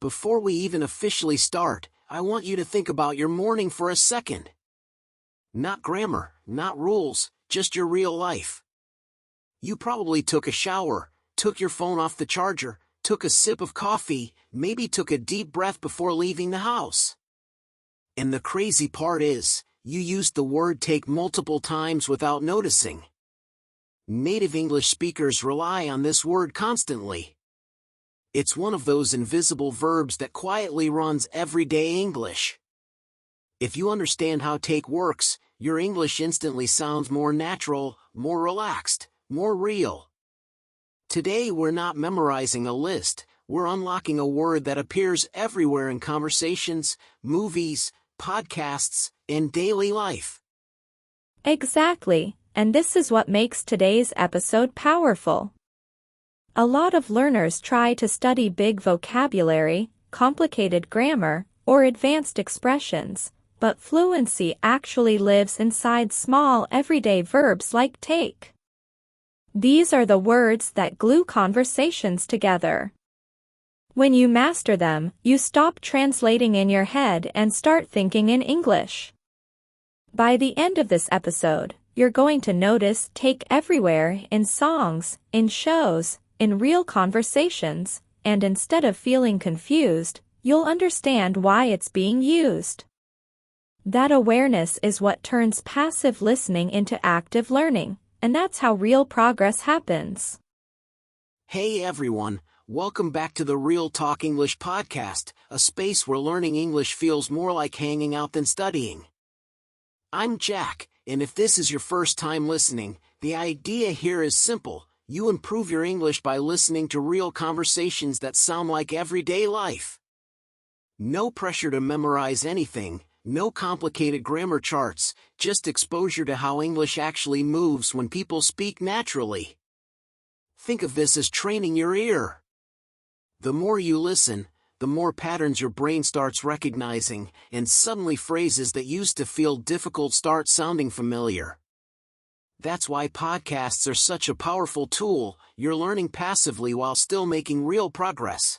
Before we even officially start, I want you to think about your morning for a second. Not grammar, not rules, just your real life. You probably took a shower, took your phone off the charger, took a sip of coffee, maybe took a deep breath before leaving the house. And the crazy part is, you used the word take multiple times without noticing. Native English speakers rely on this word constantly. It's one of those invisible verbs that quietly runs everyday English. If you understand how take works, your English instantly sounds more natural, more relaxed, more real. Today we're not memorizing a list, we're unlocking a word that appears everywhere in conversations, movies, podcasts, and daily life. Exactly, and this is what makes today's episode powerful. A lot of learners try to study big vocabulary, complicated grammar, or advanced expressions, but fluency actually lives inside small everyday verbs like take. These are the words that glue conversations together. When you master them, you stop translating in your head and start thinking in English. By the end of this episode, you're going to notice take everywhere in songs, in shows, in real conversations, and instead of feeling confused, you'll understand why it's being used. That awareness is what turns passive listening into active learning, and that's how real progress happens. Hey everyone, welcome back to the Real Talk English podcast, a space where learning English feels more like hanging out than studying. I'm Jack, and if this is your first time listening, the idea here is simple. You improve your English by listening to real conversations that sound like everyday life. No pressure to memorize anything, no complicated grammar charts, just exposure to how English actually moves when people speak naturally. Think of this as training your ear. The more you listen, the more patterns your brain starts recognizing, and suddenly phrases that used to feel difficult start sounding familiar. That's why podcasts are such a powerful tool. You're learning passively while still making real progress.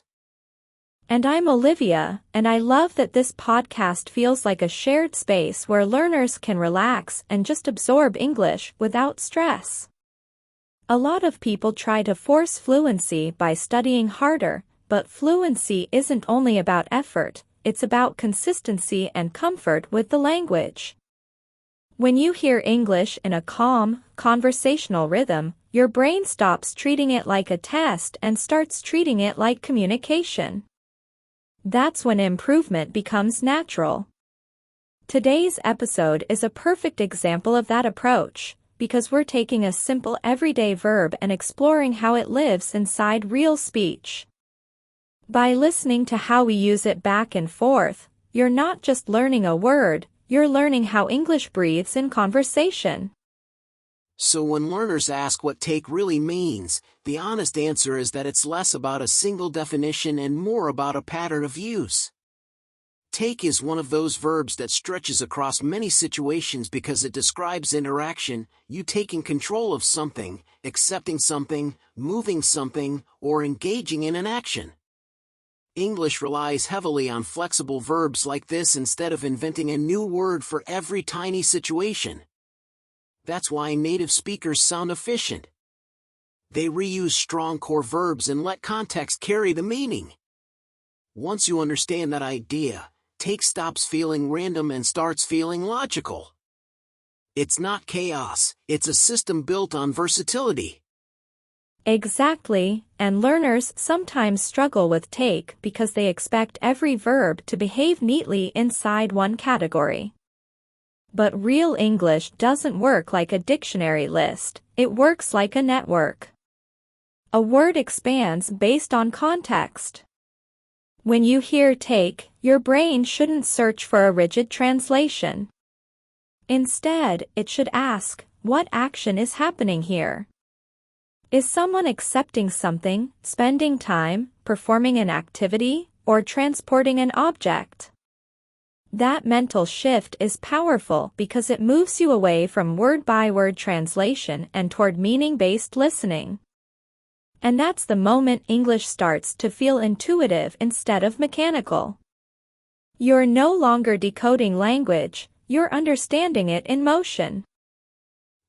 And I'm Olivia, and I love that this podcast feels like a shared space where learners can relax and just absorb English without stress. A lot of people try to force fluency by studying harder, but fluency isn't only about effort, it's about consistency and comfort with the language. When you hear English in a calm, conversational rhythm, your brain stops treating it like a test and starts treating it like communication. That's when improvement becomes natural. Today's episode is a perfect example of that approach, because we're taking a simple everyday verb and exploring how it lives inside real speech. By listening to how we use it back and forth, you're not just learning a word, you're learning how English breathes in conversation. So when learners ask what take really means, the honest answer is that it's less about a single definition and more about a pattern of use. Take is one of those verbs that stretches across many situations because it describes interaction, you taking control of something, accepting something, moving something, or engaging in an action. English relies heavily on flexible verbs like this instead of inventing a new word for every tiny situation. That's why native speakers sound efficient. They reuse strong core verbs and let context carry the meaning. Once you understand that idea, take stops feeling random and starts feeling logical. It's not chaos, it's a system built on versatility. Exactly, and learners sometimes struggle with take because they expect every verb to behave neatly inside one category. But real English doesn't work like a dictionary list, it works like a network. A word expands based on context. When you hear take, your brain shouldn't search for a rigid translation. Instead, it should ask, what action is happening here? Is someone accepting something, spending time, performing an activity, or transporting an object? That mental shift is powerful because it moves you away from word-by-word translation and toward meaning-based listening. And that's the moment English starts to feel intuitive instead of mechanical. You're no longer decoding language, you're understanding it in motion.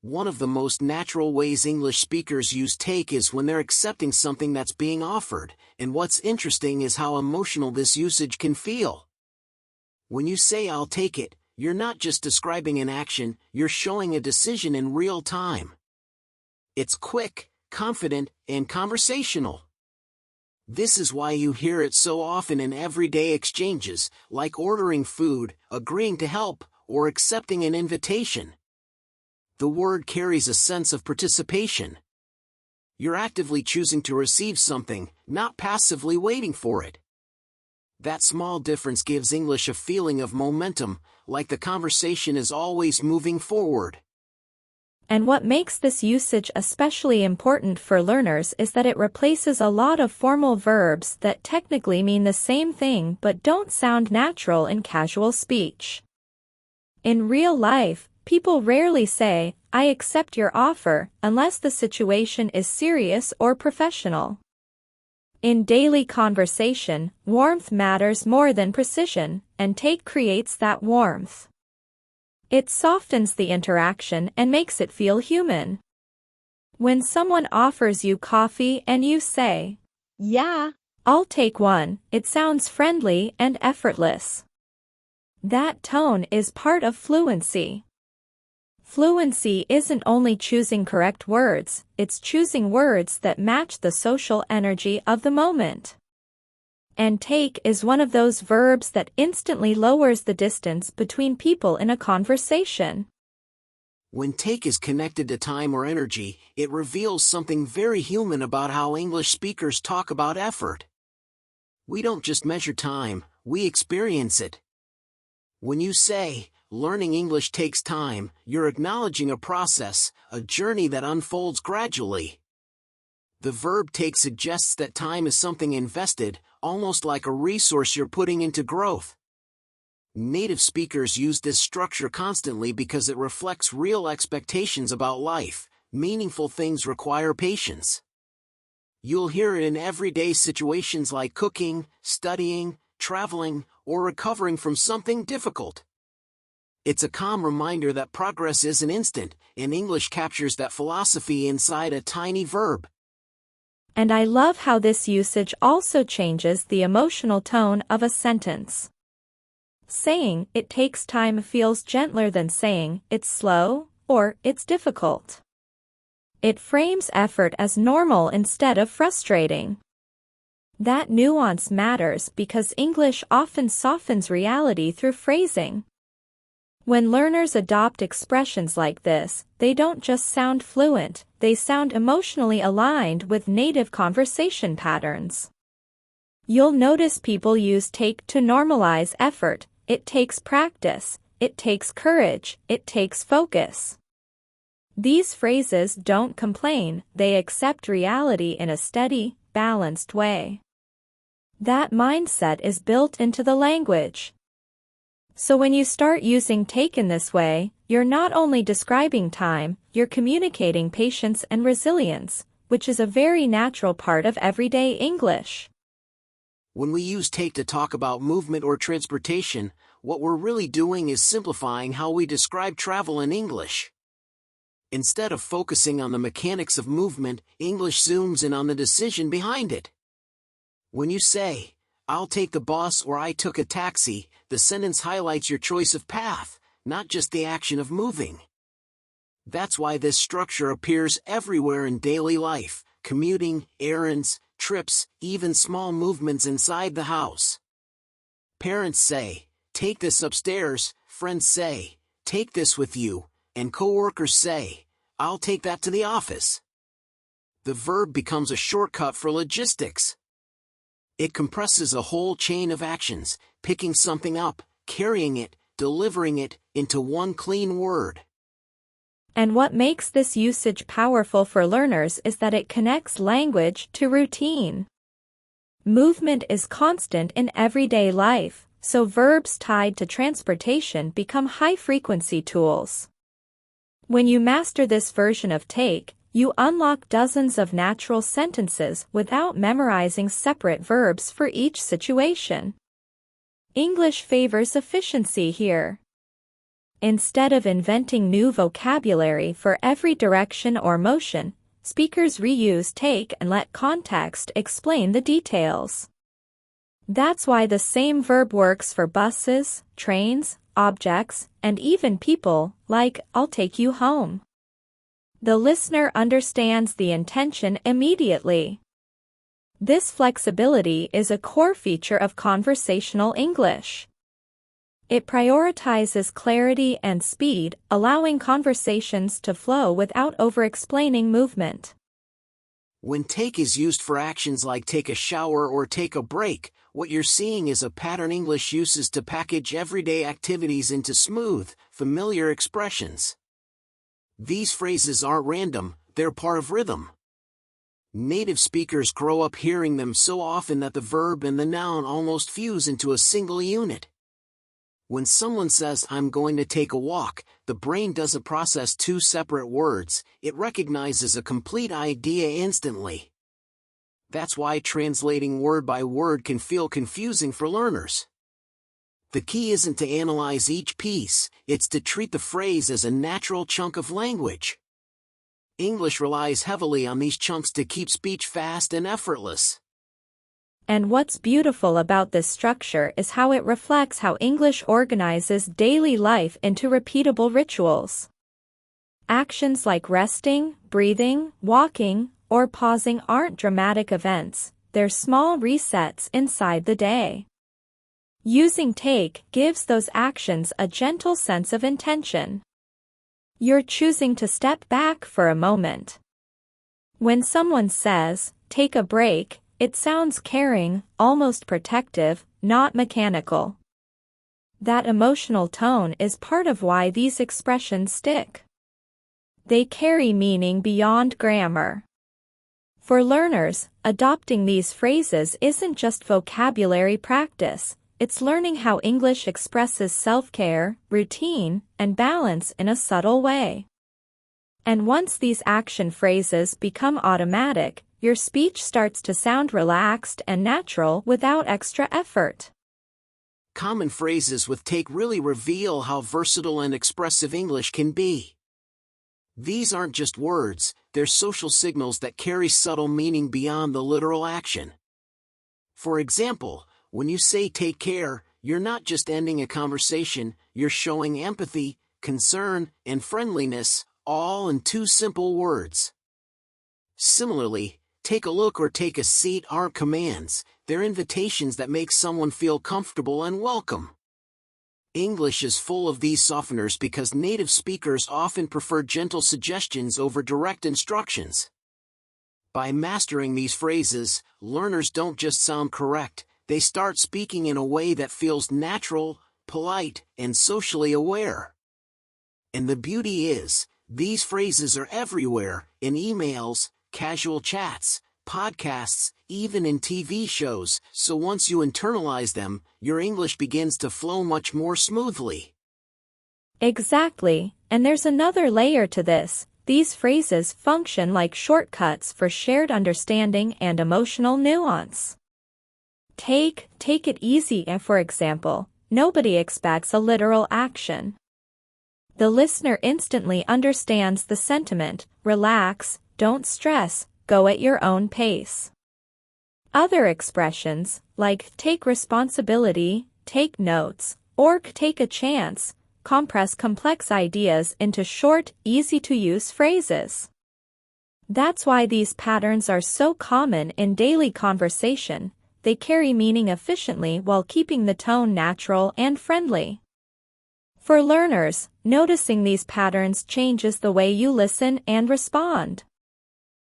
One of the most natural ways English speakers use take is when they're accepting something that's being offered, and what's interesting is how emotional this usage can feel. When you say "I'll take it," you're not just describing an action, you're showing a decision in real time. It's quick, confident, and conversational. This is why you hear it so often in everyday exchanges, like ordering food, agreeing to help, or accepting an invitation. The word carries a sense of participation. You're actively choosing to receive something, not passively waiting for it. That small difference gives English a feeling of momentum, like the conversation is always moving forward. And what makes this usage especially important for learners is that it replaces a lot of formal verbs that technically mean the same thing but don't sound natural in casual speech. In real life, people rarely say, "I accept your offer," unless the situation is serious or professional. In daily conversation, warmth matters more than precision, and take creates that warmth. It softens the interaction and makes it feel human. When someone offers you coffee and you say, "Yeah, I'll take one," it sounds friendly and effortless. That tone is part of fluency. Fluency isn't only choosing correct words, it's choosing words that match the social energy of the moment. And take is one of those verbs that instantly lowers the distance between people in a conversation. When take is connected to time or energy, it reveals something very human about how English speakers talk about effort. We don't just measure time, we experience it. When you say, "Learning English takes time," you're acknowledging a process, a journey that unfolds gradually. The verb take suggests that time is something invested, almost like a resource you're putting into growth. Native speakers use this structure constantly because it reflects real expectations about life. Meaningful things require patience. You'll hear it in everyday situations like cooking, studying, traveling, or recovering from something difficult. It's a calm reminder that progress isn't instant, and English captures that philosophy inside a tiny verb. And I love how this usage also changes the emotional tone of a sentence. Saying "it takes time" feels gentler than saying "it's slow" or "it's difficult." It frames effort as normal instead of frustrating. That nuance matters because English often softens reality through phrasing. When learners adopt expressions like this, they don't just sound fluent, they sound emotionally aligned with native conversation patterns. You'll notice people use take to normalize effort. It takes practice, it takes courage, it takes focus. These phrases don't complain, they accept reality in a steady, balanced way. That mindset is built into the language. So when you start using take in this way, you're not only describing time, you're communicating patience and resilience, which is a very natural part of everyday English. When we use take to talk about movement or transportation, what we're really doing is simplifying how we describe travel in English. Instead of focusing on the mechanics of movement, English zooms in on the decision behind it. When you say, "I'll take the bus" or "I took a taxi," the sentence highlights your choice of path, not just the action of moving. That's why this structure appears everywhere in daily life: commuting, errands, trips, even small movements inside the house. Parents say, "Take this upstairs," friends say, "Take this with you," and coworkers say, "I'll take that to the office." The verb becomes a shortcut for logistics. It compresses a whole chain of actions, picking something up, carrying it, delivering it, into one clean word. And what makes this usage powerful for learners is that it connects language to routine. Movement is constant in everyday life, so verbs tied to transportation become high-frequency tools. When you master this version of take, You unlock dozens of natural sentences without memorizing separate verbs for each situation. English favors efficiency here. Instead of inventing new vocabulary for every direction or motion, speakers reuse take and let context explain the details. That's why the same verb works for buses, trains, objects, and even people, like "I'll take you home." The listener understands the intention immediately. This flexibility is a core feature of conversational English. It prioritizes clarity and speed, allowing conversations to flow without over-explaining movement. When take is used for actions like take a shower or take a break, what you're seeing is a pattern English uses to package everyday activities into smooth, familiar expressions. These phrases aren't random, they're part of rhythm. Native speakers grow up hearing them so often that the verb and the noun almost fuse into a single unit. When someone says, "I'm going to take a walk," the brain doesn't process two separate words, it recognizes a complete idea instantly. That's why translating word by word can feel confusing for learners. The key isn't to analyze each piece, it's to treat the phrase as a natural chunk of language. English relies heavily on these chunks to keep speech fast and effortless. And what's beautiful about this structure is how it reflects how English organizes daily life into repeatable rituals. Actions like resting, breathing, walking, or pausing aren't dramatic events, they're small resets inside the day. Using take gives those actions a gentle sense of intention. You're choosing to step back for a moment. When someone says, "take a break," it sounds caring, almost protective, not mechanical. That emotional tone is part of why these expressions stick. They carry meaning beyond grammar. For learners, adopting these phrases isn't just vocabulary practice, it's learning how English expresses self-care, routine, and balance in a subtle way. And once these action phrases become automatic, your speech starts to sound relaxed and natural without extra effort. Common phrases with take really reveal how versatile and expressive English can be. These aren't just words, they're social signals that carry subtle meaning beyond the literal action. For example, when you say "take care," you're not just ending a conversation, you're showing empathy, concern, and friendliness, all in two simple words. Similarly, "take a look" or "take a seat" aren't commands, they're invitations that make someone feel comfortable and welcome. English is full of these softeners because native speakers often prefer gentle suggestions over direct instructions. By mastering these phrases, learners don't just sound correct, they start speaking in a way that feels natural, polite, and socially aware. And the beauty is, these phrases are everywhere, in emails, casual chats, podcasts, even in TV shows, so once you internalize them, your English begins to flow much more smoothly. Exactly, and there's another layer to this. These phrases function like shortcuts for shared understanding and emotional nuance. Take it easy, and for example, nobody expects a literal action. The listener instantly understands the sentiment, relax, don't stress, go at your own pace. Other expressions, like take responsibility, take notes, or take a chance, compress complex ideas into short, easy-to-use phrases. That's why these patterns are so common in daily conversation. They carry meaning efficiently while keeping the tone natural and friendly. For learners, noticing these patterns changes the way you listen and respond.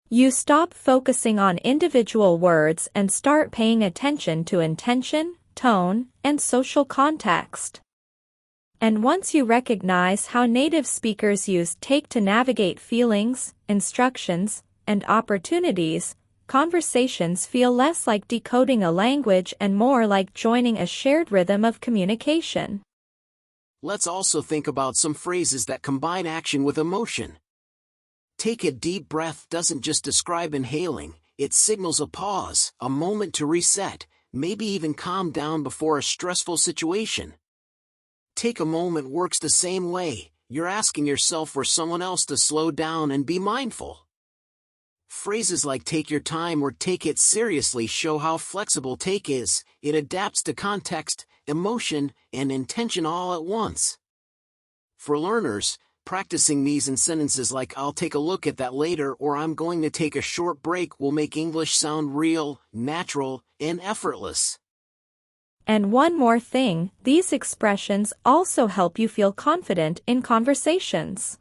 You stop focusing on individual words and start paying attention to intention, tone, and social context. And once you recognize how native speakers use take to navigate feelings, instructions, and opportunities, conversations feel less like decoding a language and more like joining a shared rhythm of communication. Let's also think about some phrases that combine action with emotion. Take a deep breath doesn't just describe inhaling, it signals a pause, a moment to reset, maybe even calm down before a stressful situation. Take a moment works the same way, you're asking yourself or someone else to slow down and be mindful. Phrases like take your time or take it seriously show how flexible take is, it adapts to context, emotion, and intention all at once. For learners, practicing these in sentences like I'll take a look at that later or I'm going to take a short break will make English sound real, natural, and effortless. And one more thing, these expressions also help you feel confident in conversations.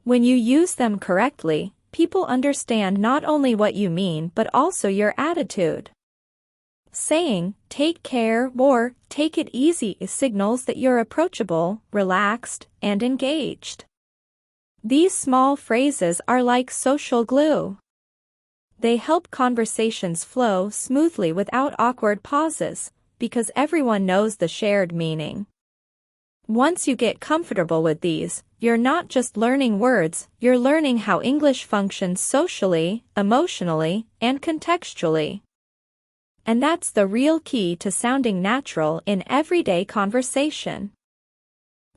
When you use them correctly, people understand not only what you mean but also your attitude. Saying, take care or take it easy signals that you're approachable, relaxed, and engaged. These small phrases are like social glue. They help conversations flow smoothly without awkward pauses, because everyone knows the shared meaning. Once you get comfortable with these, you're not just learning words, you're learning how English functions socially, emotionally, and contextually. And that's the real key to sounding natural in everyday conversation.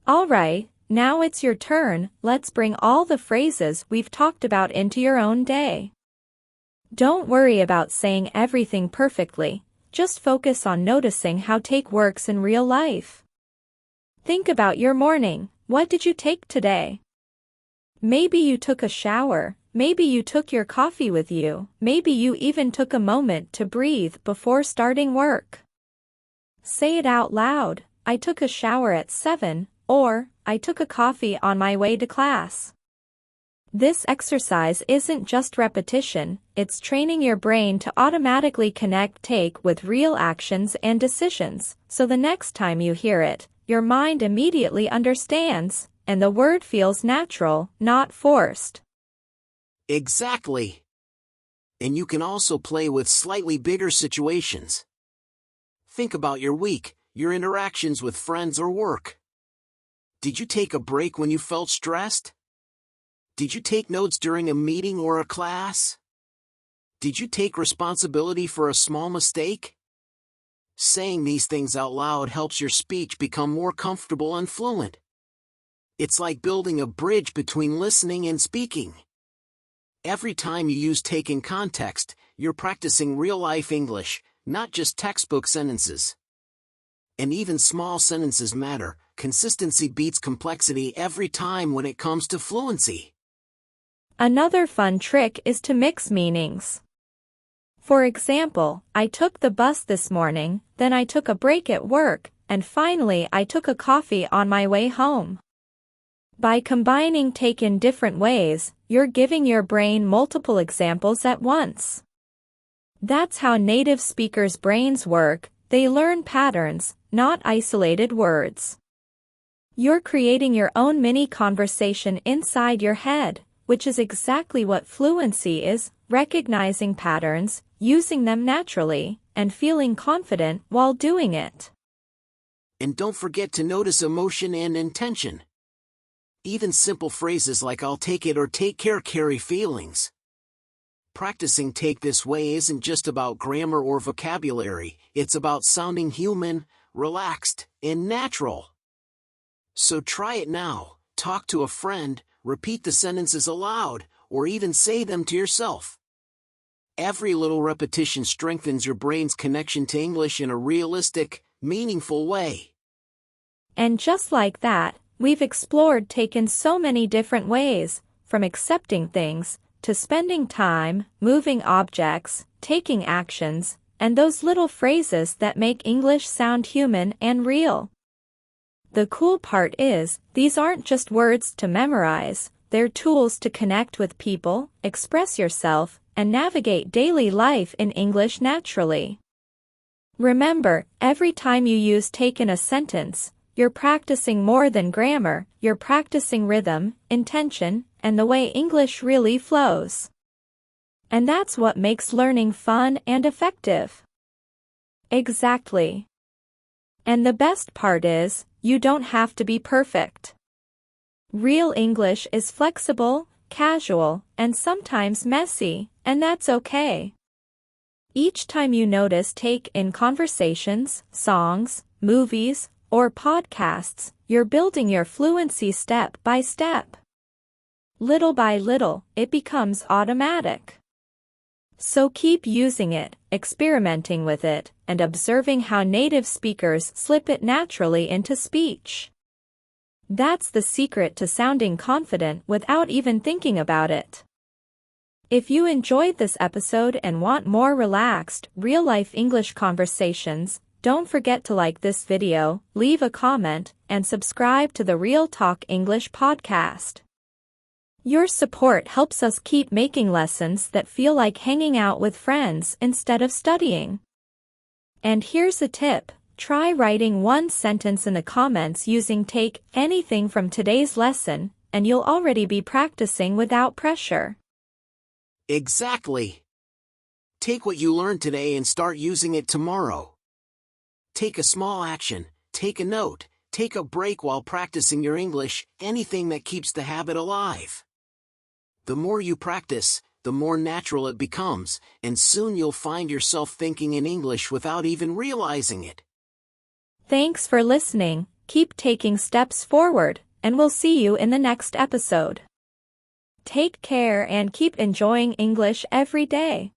Alright, now it's your turn, let's bring all the phrases we've talked about into your own day. Don't worry about saying everything perfectly, just focus on noticing how take works in real life. Think about your morning, what did you take today? Maybe you took a shower, maybe you took your coffee with you, maybe you even took a moment to breathe before starting work. Say it out loud, I took a shower at 7, or, I took a coffee on my way to class. This exercise isn't just repetition, it's training your brain to automatically connect take with real actions and decisions, so the next time you hear it, your mind immediately understands, and the word feels natural, not forced. Exactly. And you can also play with slightly bigger situations. Think about your week, your interactions with friends or work. Did you take a break when you felt stressed? Did you take notes during a meeting or a class? Did you take responsibility for a small mistake? Saying these things out loud helps your speech become more comfortable and fluent. It's like building a bridge between listening and speaking. Every time you use take in context, you're practicing real-life English, not just textbook sentences. And even small sentences matter. Consistency beats complexity every time when it comes to fluency. Another fun trick is to mix meanings. For example, I took the bus this morning, then I took a break at work, and finally I took a coffee on my way home. By combining take in different ways, you're giving your brain multiple examples at once. That's how native speakers' brains work, they learn patterns, not isolated words. You're creating your own mini conversation inside your head, which is exactly what fluency is, recognizing patterns, using them naturally, and feeling confident while doing it. And don't forget to notice emotion and intention. Even simple phrases like I'll take it or take care carry feelings. Practicing take this way isn't just about grammar or vocabulary, it's about sounding human, relaxed, and natural. So try it now, talk to a friend, repeat the sentences aloud, or even say them to yourself. Every little repetition strengthens your brain's connection to English in a realistic, meaningful way. And just like that, we've explored take in so many different ways, from accepting things, to spending time, moving objects, taking actions, and those little phrases that make English sound human and real. The cool part is, these aren't just words to memorize, they're tools to connect with people, express yourself, and navigate daily life in English naturally. Remember, every time you use take in a sentence, you're practicing more than grammar, you're practicing rhythm, intention, and the way English really flows. And that's what makes learning fun and effective. Exactly. And the best part is, you don't have to be perfect. Real English is flexible, casual, and sometimes messy, and that's okay. Each time you notice take in conversations, songs, movies, or podcasts, you're building your fluency step by step. Little by little, it becomes automatic. So keep using it, experimenting with it, and observing how native speakers slip it naturally into speech. That's the secret to sounding confident without even thinking about it. If you enjoyed this episode and want more relaxed, real-life English conversations, don't forget to like this video, leave a comment, and subscribe to the Real Talk English podcast. Your support helps us keep making lessons that feel like hanging out with friends instead of studying. And here's a tip. Try writing one sentence in the comments using take anything from today's lesson, and you'll already be practicing without pressure. Exactly. Take what you learned today and start using it tomorrow. Take a small action, take a note, take a break while practicing your English, anything that keeps the habit alive. The more you practice, the more natural it becomes, and soon you'll find yourself thinking in English without even realizing it. Thanks for listening, keep taking steps forward, and we'll see you in the next episode. Take care and keep enjoying English every day.